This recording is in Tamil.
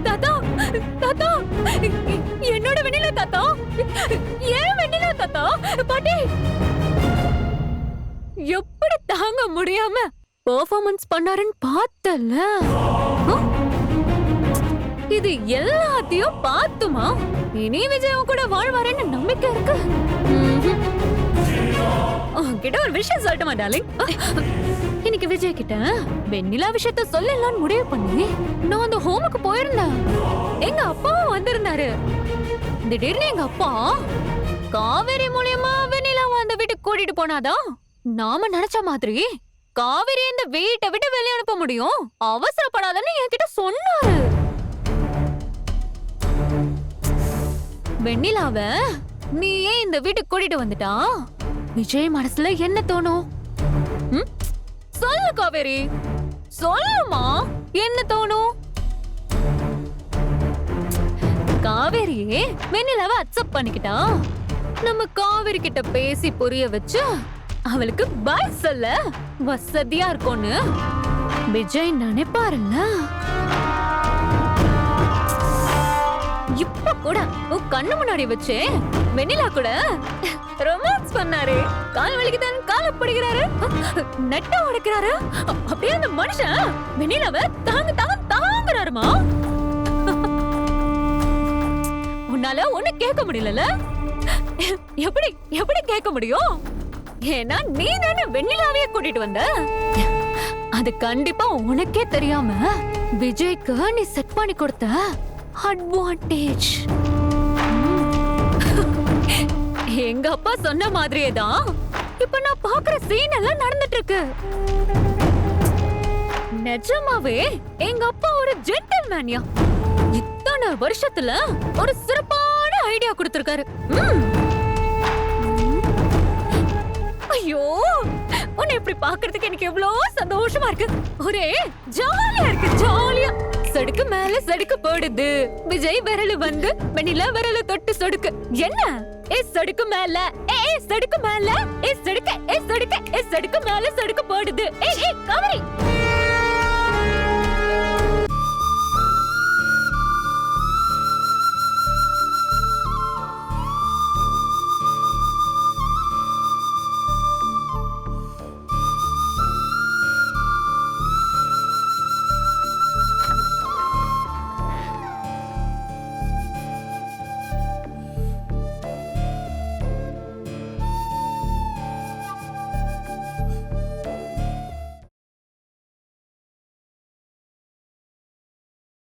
தாத்தா தாத்தா, என்னோட வெண்ணிலா தாத்தா, ஏன் வெண்ணிலா தாத்தா? பாட்டி எப்படி தாங்க முடியாம பெர்ஃபார்மன்ஸ் பண்ணாருன்னு பார்த்தல. இது எல்லாத்தையும் பார்த்துமா இனி விஜயம் கூட வாழ்வாருன்னு நம்பிக்கை இருக்கு. கிட்ட ஒரு விஷயம் சொல்லட்டுமா டார்லிங்? இன்னைக்கு விஜய் கிட்ட வெண்ணிலா விஷயத்த சொல்லலாம்னு முடிவு பண்ணி நான் அந்த ஹோமுக்கு போயிருந்தேன். எங்க அப்பாவும் வந்திருந்தாரு. திடீர்னு எங்க அப்பா காவேரி மூலியமா வெண்ணிலாவை அந்த வீட்டுக்கு கூட்டிட்டு போனாதான் நாம நினைச்ச மாதிரி காவேரி இந்த வீட்டை விட்டு வெளியே அனுப்ப முடியும், அவசரப்படாதன்னு என்கிட்ட சொன்னாரு. வெண்ணிலாவ நீ ஏன் இந்த வீட்டுக்கு கூட்டிட்டு வந்துட்டா விஜய் மனசுல என்ன தோணும்? சொல்லு காவேரி, சொல்லுமா, என்ன தோணும்? காவேரியே வெண்ணிலாவை அக்செப்ட் பண்ணிக்கிட்டா. நம்ம காவேரி கிட்ட பேசி புரிய வச்சு அவளுக்கு பாய் சொல்ல வசதியா இருக்கும்னு விஜய் நினைப்பாருல்ல. இப்ப கூட உன் கண்ணு முன்னாடி வச்சு வெண்ணிலா கூட ரொமான்ஸ் பண்ணாரு. கால் வலிக்குதான் கால பிடிக்கிறாரு, நெட்ட உடைக்கிறாரு. அப்படியே அந்த மனுஷன் வெண்ணிலாவை தாங்குறாருமா. உன்னால ஒண்ணு கேட்க முடியல. எப்படி எப்படி கேட்க முடியும்? ஏன்னா நீ தானே வெண்ணிலாவையே கூட்டிட்டு வந்த. அது கண்டிப்பா உனக்கே தெரியாம விஜய்க்கு நீ செட் பண்ணி கொடுத்த அட்வான்டேஜ். எங்க அப்பா சொன்ன மாதிரியே தான் இப்ப நான் பாக்குற சீன் எல்லாம் நடந்துட்டு இருக்கு. நிஜமாவே எங்க அப்பா ஒரு ஜென்டில்மேன்யா. இத்தனை வருஷத்துல ஒரு சிறப்பான ஐடியா கொடுத்திருக்காரு. ஐயோ, உன்னை இப்படி பாக்குறதுக்கு எனக்கு எவ்வளவு சந்தோஷமா இருக்கு. ஒரே ஜாலியா இருக்கு, ஜாலியா. சடுக்கு மேல சடுக்கு போடுது. விஜய் விரல் வந்து வெண்ணிலா விரல தொட்டு சொடுக்கு. என்ன ஏ சடுக்கு மேல, ஏ சடுக்கு மேல, ஏ சடுக்கு, ஏ சடுக்கு, ஏ சடுக்கு மேல சடுக்கு போடுது. ஏ காவேரி